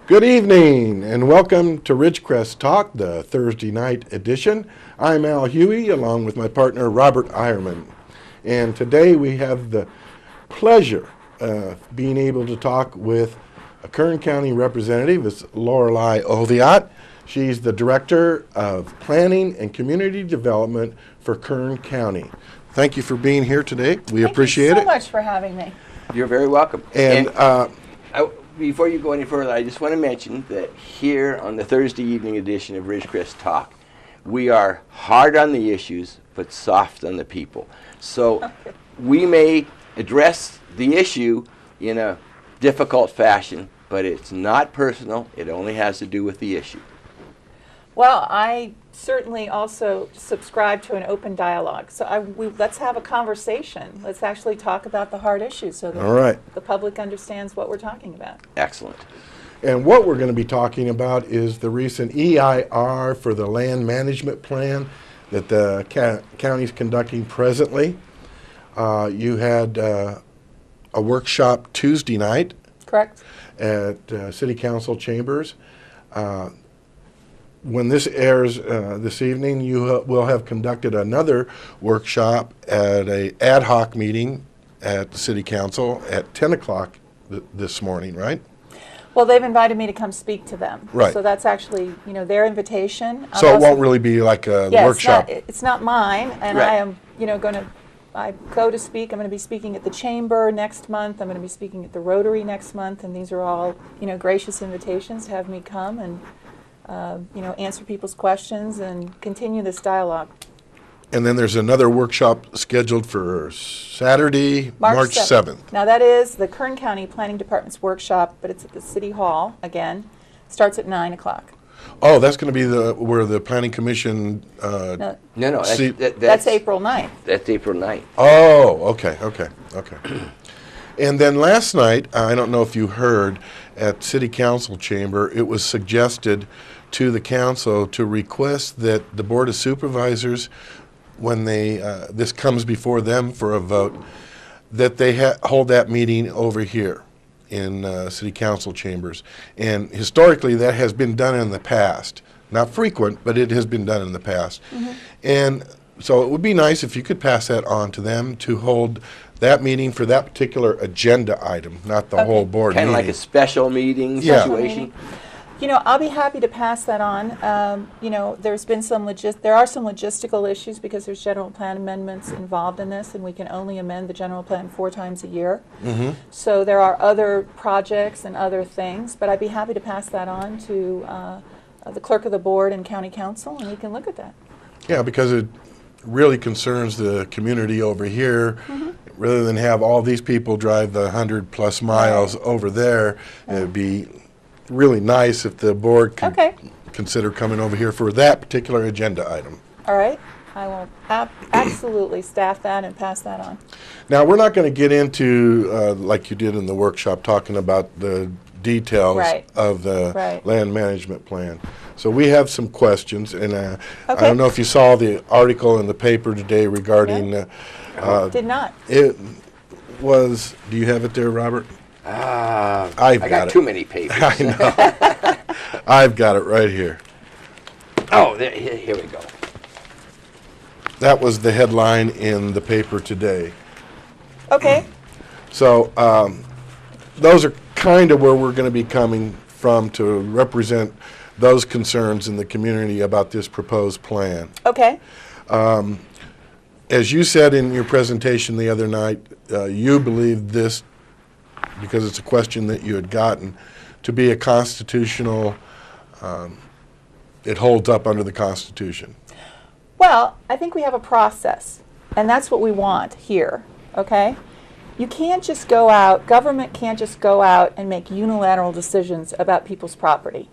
Good evening and welcome to Ridgecrest Talk, the Thursday night edition. I'm Al Huey along with my partner Robert Eierman. And today we have the pleasure of being able to talk with a Kern County representative. It's Lorelei Oviatt. She's the Director of Planning and Community Development for Kern County. Thank you for being here today. We appreciate it. Thank you so much for having me. You're very welcome. And before you go any further, I just want to mention that here on the Thursday evening edition of Ridgecrest Talk, we are hard on the issues, but soft on the people. So we may address the issue in a difficult fashion, but it's not personal. It only has to do with the issue. Well, I certainly also subscribe to an open dialogue. So let's have a conversation. Let's actually talk about the hard issues so that the public understands what we're talking about. Excellent. And what we're going to be talking about is the recent EIR for the land management plan that the county's conducting presently. You had a workshop Tuesday night. Correct. At City Council chambers. When this airs this evening, you will have conducted another workshop at an ad hoc meeting at the City Council at 10 o'clock this morning, right? Well, they've invited me to come speak to them. Right. So that's actually, their invitation. So it won't really be like a workshop. It's not mine, and right. I am, I go to speak. I'm going to be speaking at the Chamber next month. I'm going to be speaking at the Rotary next month, and these are all, gracious invitations to have me come and answer people's questions and continue this dialogue. And then there's another workshop scheduled for Saturday, March 7th. Now that is the Kern County Planning Department's workshop, but it's at the City Hall again. Starts at 9 o'clock. Oh, that's going to be where the Planning Commission. No, that's April 9th. That's April 9th. Oh, okay. And then last night, I don't know if you heard, at City Council chamber, it was suggested to the council to request that the Board of Supervisors, when this comes before them for a vote, that they hold that meeting over here in City Council chambers. And historically, that has been done in the past. Not frequent, but it has been done in the past. Mm-hmm. And so it would be nice if you could pass that on to them to hold that meeting for that particular agenda item, not the whole board meeting. Kind of like a special meeting situation. I'll be happy to pass that on. There's been there are some logistical issues because there's general plan amendments involved in this, and we can only amend the general plan 4 times a year. Mm-hmm. So there are other projects and other things, but I'd be happy to pass that on to the clerk of the board and county council, and we can look at that. Yeah, because it really concerns the community over here. Mm-hmm. Rather than have all these people drive the 100+ miles over there, it would be really nice if the board could consider coming over here for that particular agenda item. All right. I will absolutely staff that and pass that on. Now, we're not going to get into, like you did in the workshop, talking about the details of the land management plan. So we have some questions, and I don't know if you saw the article in the paper today regarding... did not. It was, do you have it there, Robert? I got too many papers. I know. I've got it right here. Oh, here we go. That was the headline in the paper today. Okay. So those are kind of where we're going to be coming from to represent those concerns in the community about this proposed plan. Okay. As you said in your presentation the other night, you believe this, because it's a question that you had gotten, to be a constitutional, it holds up under the Constitution. Well, I think we have a process, and that's what we want here, okay? You can't just go out, government can't just go out and make unilateral decisions about people's property.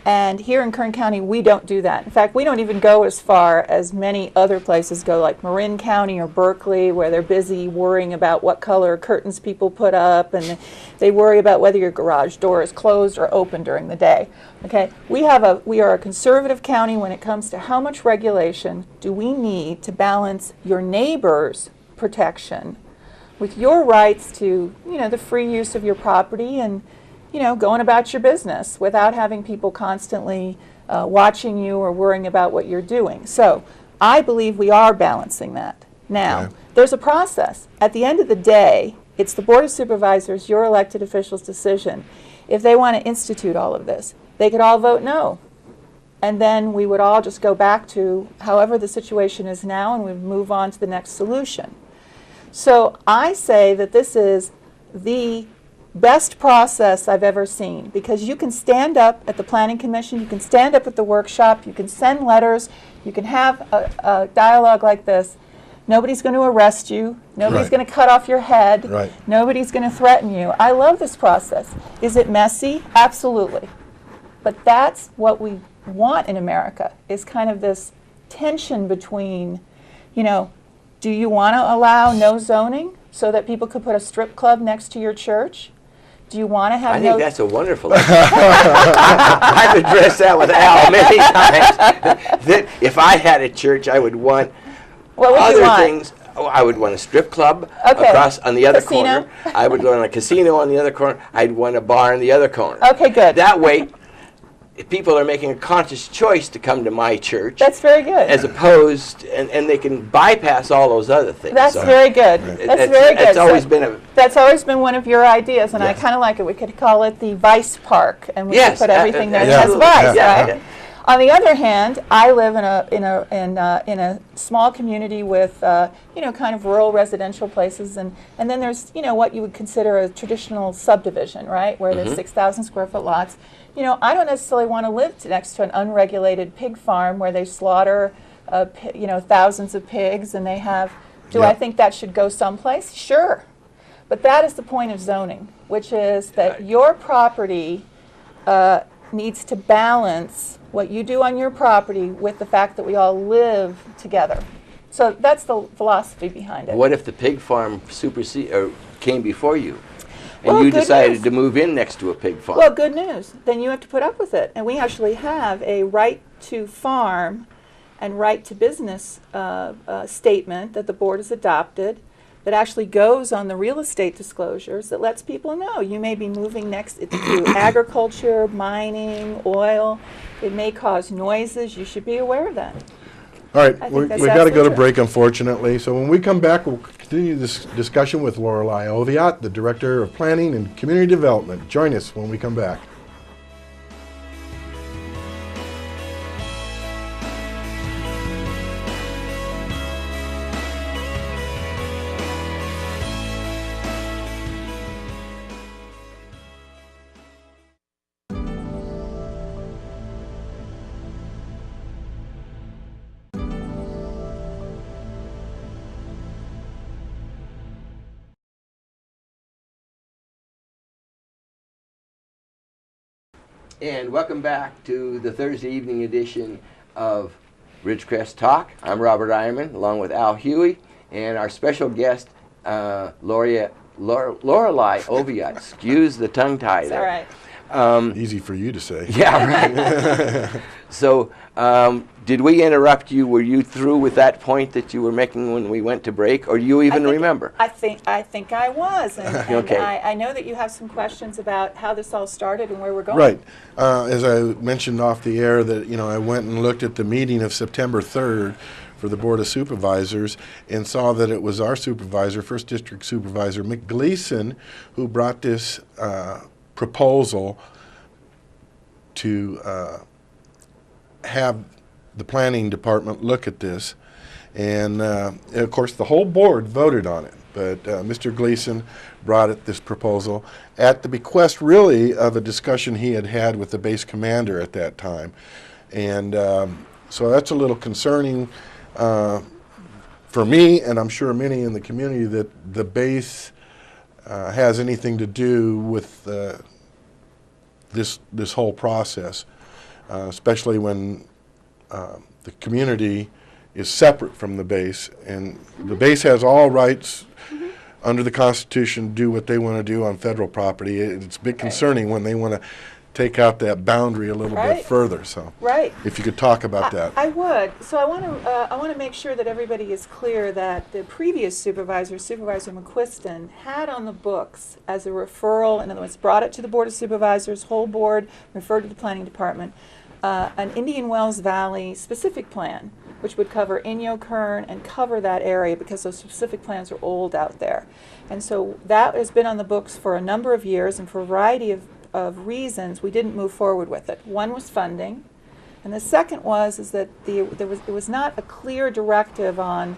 And here in Kern County, we don't do that. In fact, we don't even go as far as many other places go, like Marin County or Berkeley, where they're busy worrying about what color curtains people put up, and they worry about whether your garage door is closed or open during the day. Okay, we are a conservative county when it comes to how much regulation do we need to balance your neighbor's protection with your rights to, the free use of your property and going about your business without having people constantly watching you or worrying about what you're doing. So I believe we are balancing that. Now, there's a process. At the end of the day, it's the Board of Supervisors, your elected officials' decision. If they want to institute all of this, they could all vote no. And then we would all just go back to however the situation is now, and we'd move on to the next solution. So I say that this is the best process I've ever seen, because you can stand up at the Planning Commission, you can stand up at the workshop, you can send letters, you can have a dialogue like this. Nobody's going to arrest you. Nobody's going to cut off your head. Nobody's going to threaten you. I love this process. Is it messy? Absolutely. But that's what we want in America, is kind of this tension between, do you want to allow no zoning so that people could put a strip club next to your church? Do you want to have I think that's a wonderful idea. I've addressed that with Al many times. That if I had a church, I would want other things. Oh, I would want a strip club across on the other corner. I would want a casino on the other corner. I'd want a bar on the other corner. Okay, good. That way, if people are making a conscious choice to come to my church. That's very good. As opposed, and they can bypass all those other things. That's very good. That's very good. That's always been one of your ideas, and I kind of like it. We could call it the Vice Park, and we could put everything there that has vice, right? On the other hand, I live in a small community with kind of rural residential places, and then there's what you would consider a traditional subdivision, right, where there's 6,000 square foot lots. I don't necessarily want to live next to an unregulated pig farm where they slaughter thousands of pigs, and they have. Do I think that should go someplace? Sure, but that is the point of zoning, which is that your property needs to balance what you do on your property with the fact that we all live together. So that's the philosophy behind it. What if the pig farm came before you, and you decided to move in next to a pig farm? Well, good news. Then you have to put up with it. And we actually have a right to farm and right to business statement that the board has adopted that actually goes on the real estate disclosures that lets people know you may be moving next to agriculture, mining, oil. It may cause noises. You should be aware of that. All right, we've got to go to break, unfortunately. So when we come back, we'll continue this discussion with Lorelei Oviatt, the Director of Planning and Community Development. Join us when we come back. And welcome back to the Thursday evening edition of Ridgecrest Talk. I'm Robert Eierman, along with Al Huey, and our special guest, Lorelei Oviatt. Excuse the tongue tie there. All right. Easy for you to say. Yeah, right. So, did we interrupt you? Were you through with that point that you were making when we went to break, or do you even remember? I think I was, and Okay. I know that you have some questions about how this all started and where we're going. Right. As I mentioned off the air, that I went and looked at the meeting of September 3rd for the Board of Supervisors and saw that it was our supervisor, First District Supervisor Mick Gleason, who brought this proposal to have the planning department look at this, and of course the whole board voted on it, but Mr. Gleason brought this proposal at the bequest really of a discussion he had with the base commander at that time, and so that's a little concerning for me, and I'm sure many in the community, that the base has anything to do with this whole process, especially when the community is separate from the base, and the base has all rights under the Constitution to do what they want to do on federal property. It's a bit concerning when they want to take out that boundary a little bit further. So, Right. if you could talk about that. I would. So I want to make sure that everybody is clear that the previous supervisor, Supervisor McQuiston, had on the books as a referral, in other words, brought it to the Board of Supervisors, whole board, referred to the Planning Department, an Indian Wells Valley specific plan, which would cover Inyo Kern and cover that area because those specific plans are old out there. And so that has been on the books for a number of years, and for a variety of reasons we didn't move forward with it. One was funding, and the second was that it was not a clear directive on,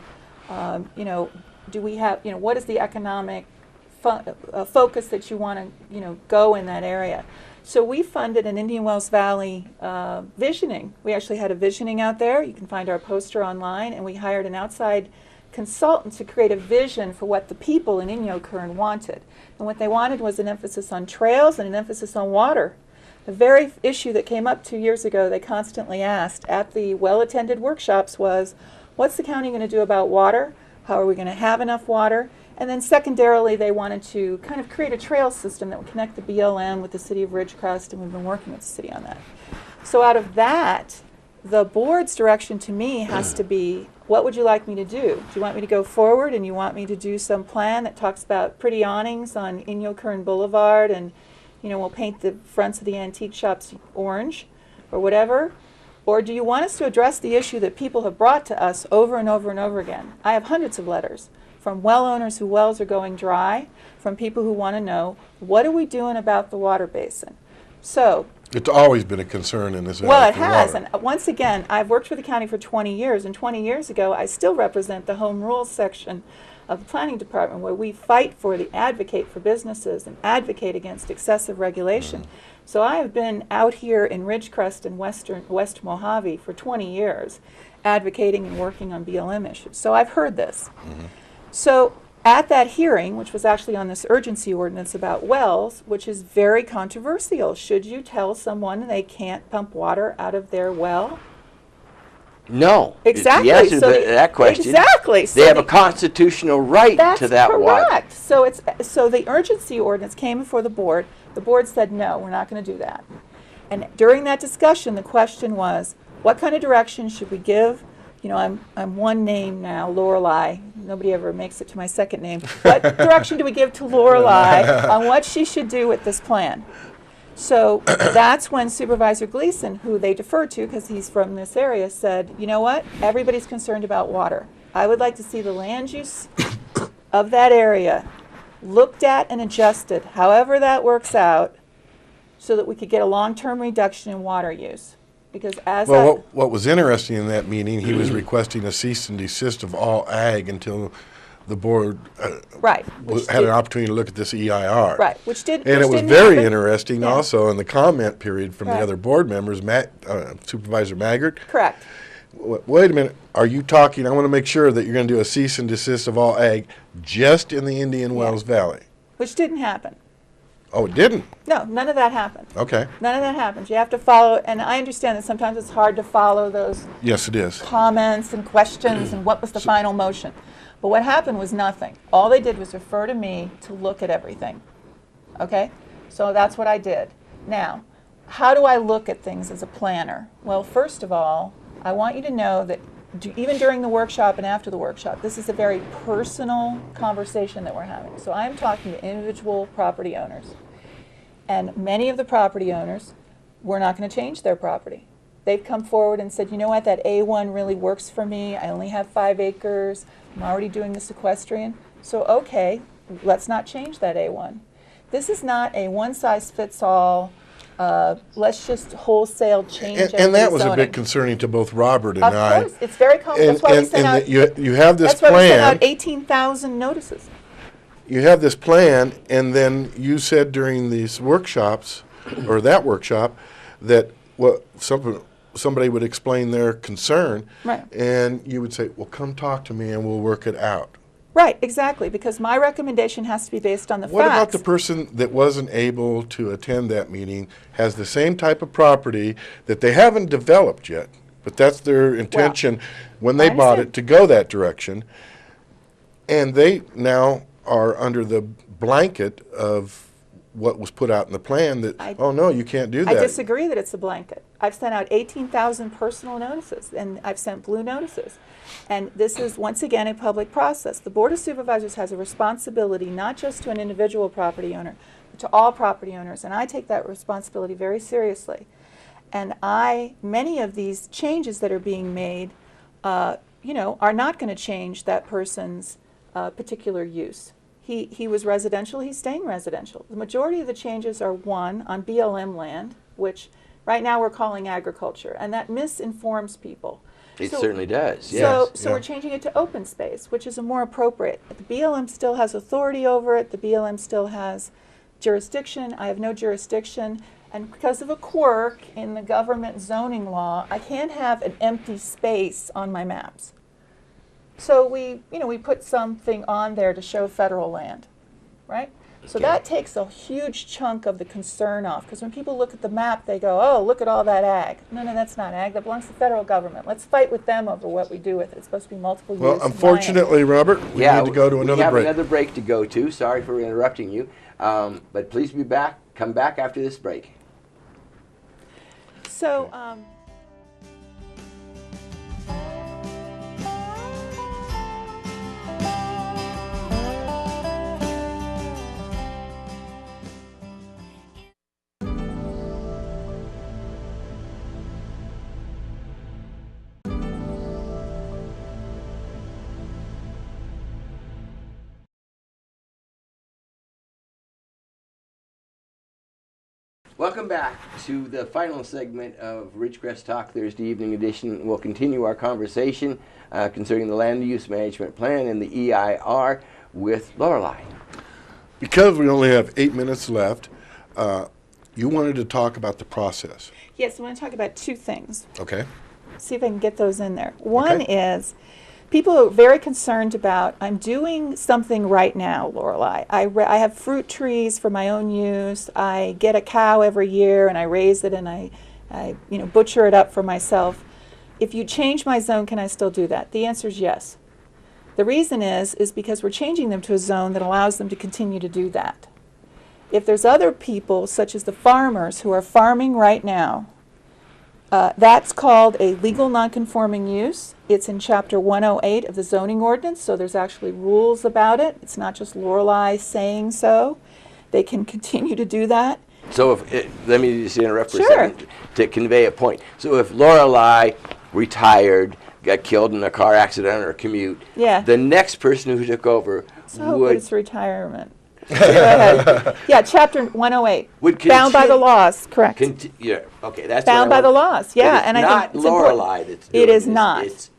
do we have, what is the economic focus that you want to, go in that area. So we funded an Indian Wells Valley visioning. We actually had a visioning out there. You can find our poster online, and we hired an outside consultant to create a vision for what the people in Inyo Kern wanted. And what they wanted was an emphasis on trails and an emphasis on water. The very issue that came up 2 years ago, they constantly asked at the well-attended workshops was, what's the county going to do about water? How are we going to have enough water? And then secondarily, they wanted to kind of create a trail system that would connect the BLM with the city of Ridgecrest, and we've been working with the city on that. So out of that, the board's direction to me has to be, what would you like me to do? Do you want me to go forward and you want me to do some plan that talks about pretty awnings on Inyo Kern Boulevard, and we'll paint the fronts of the antique shops orange or whatever? Or do you want us to address the issue that people have brought to us over and over and over again? I have hundreds of letters from well owners whose wells are going dry, from people who want to know, what are we doing about the water basin? So it's always been a concern in this area. well, it has, water. and once again, I've worked for the county for 20 years, and 20 years ago, I still represent the home rules section of the planning department, where we fight for the advocate for businesses and advocate against excessive regulation. So I have been out here in Ridgecrest and West Mojave for 20 years, advocating and working on BLM issues. So I've heard this. So at that hearing, which was actually on this urgency ordinance about wells, which is very controversial, should you tell someone they can't pump water out of their well? No. Exactly. The answer to that question. Exactly. They have a constitutional right to that water. That's correct. So the urgency ordinance came before the board. The board said, no, we're not going to do that. And during that discussion, the question was, what kind of direction should we give? I'm one name now, Lorelei. Nobody ever makes it to my second name. What direction do we give to Lorelei on what she should do with this plan? So that's when Supervisor Gleason, who they deferred to because he's from this area, said, you know what? Everybody's concerned about water. I would like to see the land use of that area looked at and adjusted, however that works out, so that we could get a long-term reduction in water use. Because what was interesting in that meeting, he was requesting a cease and desist of all ag until the board had an opportunity to look at this EIR. Right, and it was very interesting also in the comment period from the other board members, Supervisor Maggart. Correct. Wait a minute, are you talking, I want to make sure that you're going to do a cease and desist of all ag just in the Indian Wells Valley. Which didn't happen. Oh, it didn't? No, none of that happened. Okay. None of that happens. You have to follow, and I understand that sometimes it's hard to follow those yes, it is. comments and questions and what was the final motion. But what happened was nothing. All they did was refer to me to look at everything. Okay? So that's what I did. Now, how do I look at things as a planner? Well, first of all, I want you to know that even during the workshop and after the workshop, this is a very personal conversation that we're having. So I'm talking to individual property owners. And many of the property owners were not going to change their property. They've come forward and said, you know what, that A1 really works for me. I only have 5 acres. I'm already doing the sequestrian. So, okay, let's not change that A1. This is not a one-size-fits-all, let's just wholesale change and that was zoning. a bit concerning to both Robert and I. Of course, it's very complicated. That's why we sent out, you have this that's why plan. we sent out 18,000 notices. You have this plan, and then you said during these workshops, or that workshop, that somebody would explain their concern, right. And you would say, well, come talk to me and we'll work it out. Right, exactly, because my recommendation has to be based on the What facts. about the person that wasn't able to attend that meeting, has the same type of property that they haven't developed yet, but that's their intention when they bought it to go that direction, and they now are under the blanket of what was put out in the plan that, oh no, you can't do that. I disagree that it's a blanket. I've sent out 18,000 personal notices, and I've sent blue notices. And this is, once again, a public process. The Board of Supervisors has a responsibility not just to an individual property owner, but to all property owners, and I take that responsibility very seriously. And many of these changes that are being made, you know, are not going to change that person's particular use. He was residential, he's staying residential. The majority of the changes are, one, on BLM land, which right now we're calling agriculture, and that misinforms people. It certainly does, yes. So we're changing it to open space, which is a more appropriate. The BLM still has authority over it, the BLM still has jurisdiction, I have no jurisdiction, and because of a quirk in the government zoning law, I can't have an empty space on my maps. So we put something on there to show federal land, right? So that takes a huge chunk of the concern off, because when people look at the map, they go, oh, look at all that ag. No, that's not ag. That belongs to the federal government. Let's fight with them over what we do with it. It's supposed to be multiple use. Well, unfortunately, Robert, we need to go to another break. We have another break to go to. Sorry for interrupting you. But please be back. Come back after this break. So, Welcome back to the final segment of Ridgecrest Talk Thursday evening edition. We'll continue our conversation concerning the Land Use Management Plan and the EIR with Lorelei. Because we only have 8 minutes left, you wanted to talk about the process. yes, I want to talk about two things. Okay. See if I can get those in there. One is, people are very concerned about, I'm doing something right now, Lorelei. I have fruit trees for my own use. I get a cow every year and I raise it and I butcher it up for myself. If you change my zone, can I still do that? The answer is yes. The reason is because we're changing them to a zone that allows them to continue to do that. If there's other people, such as the farmers who are farming right now, that's called a legal nonconforming use. It's in Chapter 108 of the zoning ordinance, so there's actually rules about it. It's not just Lorelei saying so. They can continue to do that. So let me just interrupt for a second to convey a point. So if Lorelei retired, got killed in a car accident or a commute, the next person who took over would... it's retirement. Go ahead. Yeah, Chapter 108. Bound by the laws, correct. That's bound by the laws. Yeah, and I think it's not Lorelei that's doing it is not. It's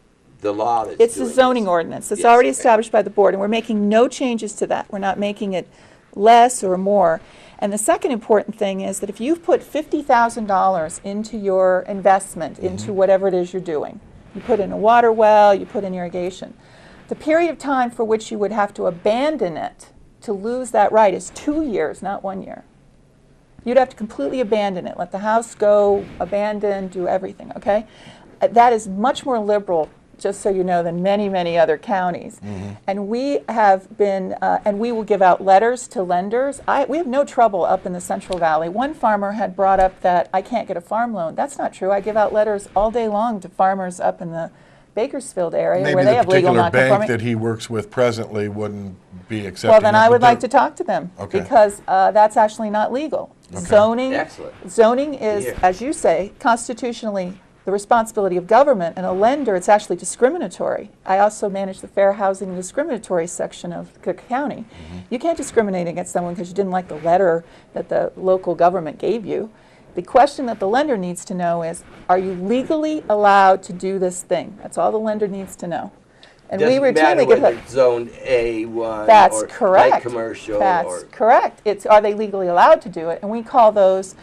the law that's it's the zoning ordinance. It's already established by the board, and we're making no changes to that. We're not making it less or more. And the second important thing is that if you've put $50,000 into your investment, into whatever it is you're doing, you put in a water well, you put in irrigation, the period of time for which you would have to abandon it to lose that right is 2 years, not 1 year. You'd have to completely abandon it, let the house go, abandon, do everything, okay? That is much more liberal, just so you know, than many, many other counties. And we have been, and we will give out letters to lenders. We have no trouble up in the Central Valley. One farmer had brought up that I can't get a farm loan. That's not true. I give out letters all day long to farmers up in the Bakersfield area where they have legal non-conforming. Maybe the particular bank that he works with presently wouldn't be accepting. Well, then I would like to talk to them because that's actually not legal. Zoning is, as you say, constitutionally the responsibility of government, and a lender, it's actually discriminatory. I also manage the Fair Housing and Discriminatory section of Cook County. You can't discriminate against someone because you didn't like the letter that the local government gave you. The question that the lender needs to know is, are you legally allowed to do this thing? That's all the lender needs to know. And we routinely get it's zoned A1 that's or correct. Light commercial. That's correct. It's are they legally allowed to do it? And we call those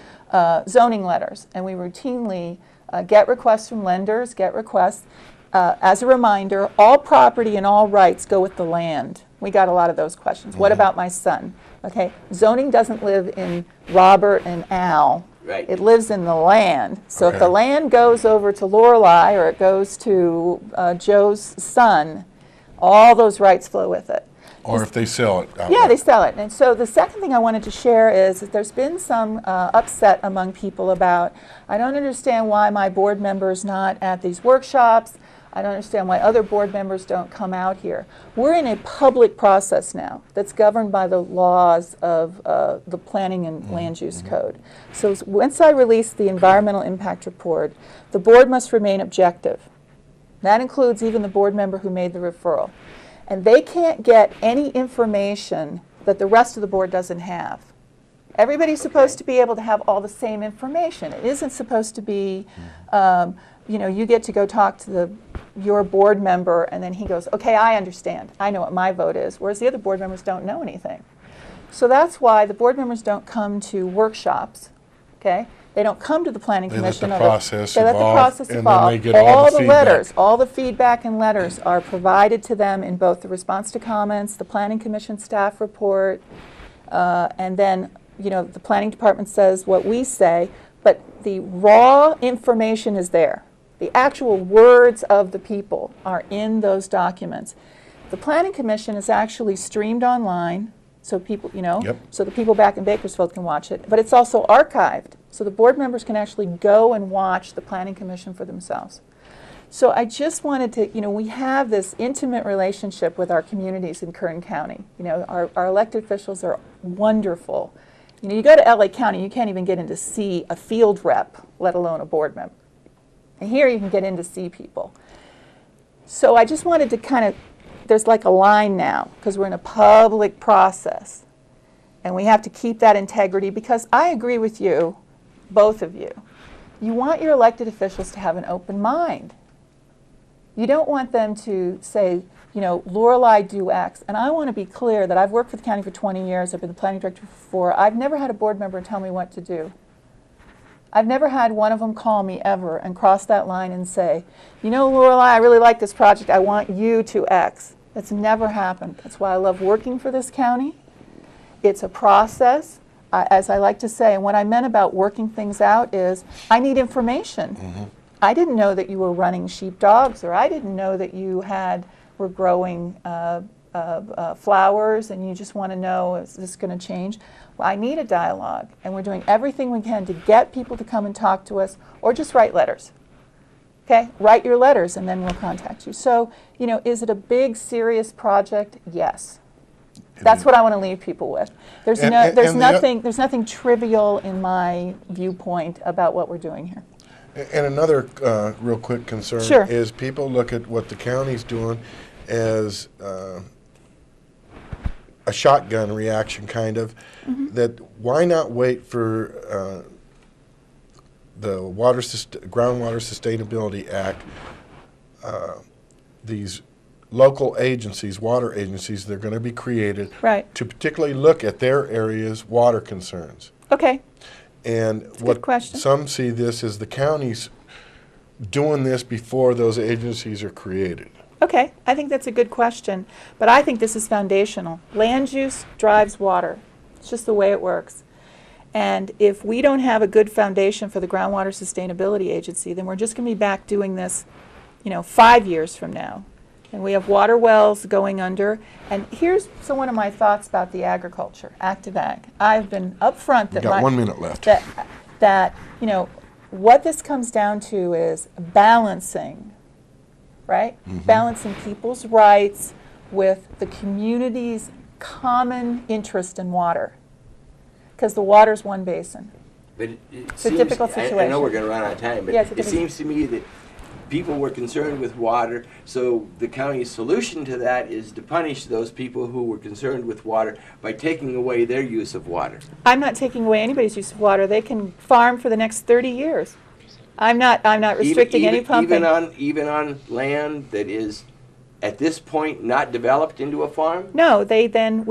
zoning letters. And we routinely get requests from lenders, as a reminder, all property and all rights go with the land. We got a lot of those questions. What about my son? Okay, zoning doesn't live in Robert and Al. Right. It lives in the land. So if the land goes over to Lorelei or it goes to Joe's son, all those rights flow with it. Or if they sell it outright. Yeah, they sell it. And so the second thing I wanted to share is that there's been some upset among people about, I don't understand why my board member's not at these workshops. I don't understand why other board members don't come out here. We're in a public process now that's governed by the laws of the Planning and Land Use Code. So once I release the environmental impact report, the board must remain objective. That includes even the board member who made the referral. And they can't get any information that the rest of the board doesn't have. Everybody's supposed to be able to have all the same information. It isn't supposed to be, you know, you get to go talk to your board member and then he goes, okay, I understand. I know what my vote is, whereas the other board members don't know anything. So that's why the board members don't come to workshops, okay? They don't come to the Planning Commission. They let the process evolve. They let the process evolve. And then they get all the feedback. Letters, all the feedback and letters are provided to them in both the response to comments, the Planning Commission staff report, and then, you know, the Planning Department says what we say, but the raw information is there. The actual words of the people are in those documents. The Planning Commission is actually streamed online, so people, you know, so the people back in Bakersfield can watch it, but it's also archived. So the board members can actually go and watch the Planning Commission for themselves. So I just wanted to, you know, we have this intimate relationship with our communities in Kern County. You know, our elected officials are wonderful. You know, you go to LA County, you can't even get in to see a field rep, let alone a board member. And here you can get in to see people. So I just wanted to kind of, there's like a line now, because we're in a public process. And we have to keep that integrity, because I agree with you, both of you. You want your elected officials to have an open mind. You don't want them to say, you know, Lorelei, do X. And I want to be clear that I've worked for the county for 20 years. I've been the planning director for 4. I've never had a board member tell me what to do. I've never had one of them call me ever and cross that line and say, you know, Lorelei, I really like this project. I want you to X. That's never happened. That's why I love working for this county. It's a process. As I like to say, and what I meant about working things out is I need information. I didn't know that you were running sheepdogs, or I didn't know that you were growing flowers and you just want to know, is this going to change? Well, I need a dialogue, and we're doing everything we can to get people to come and talk to us, or just write letters. Okay, write your letters and then we'll contact you. So, you know, is it a big, serious project? Yes. That's what I want to leave people with. There's nothing trivial in my viewpoint about what we're doing here. And another real quick concern is people look at what the county's doing as a shotgun reaction, kind of. That why not wait for the Groundwater Sustainability Act? These local agencies, water agencies, they're going to be created to particularly look at their area's water concerns. Okay. And what some see this as the counties doing this before those agencies are created. Okay, I think that's a good question, but I think this is foundational. Land use drives water. It's just the way it works. And if we don't have a good foundation for the Groundwater Sustainability Agency, then we're just going to be back doing this, you know, 5 years from now. And we have water wells going under. And here's one of my thoughts about the agriculture, active ag. I've been upfront that We've got 1 minute left. That, you know, what this comes down to is balancing, right? Balancing people's rights with the community's common interest in water. Because the water's one basin. But it's a difficult situation. I know we're going to run out of time, but it seems to me that people were concerned with water, so the county's solution to that is to punish those people who were concerned with water by taking away their use of water. I'm not taking away anybody's use of water. They can farm for the next 30 years. I'm not restricting any pumping. Even on land that is at this point not developed into a farm? No, they're not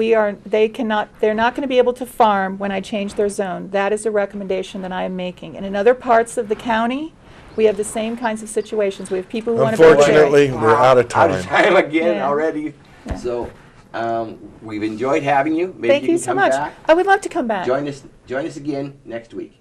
going to be able to farm when I change their zone. That is a recommendation that I am making. And in other parts of the county, we have the same kinds of situations. We have people who want to build. Unfortunately, we're out of time. Out of time again already. Yeah. So we've enjoyed having you. Maybe Thank you so much. Back. I would love to come back. Join us again next week.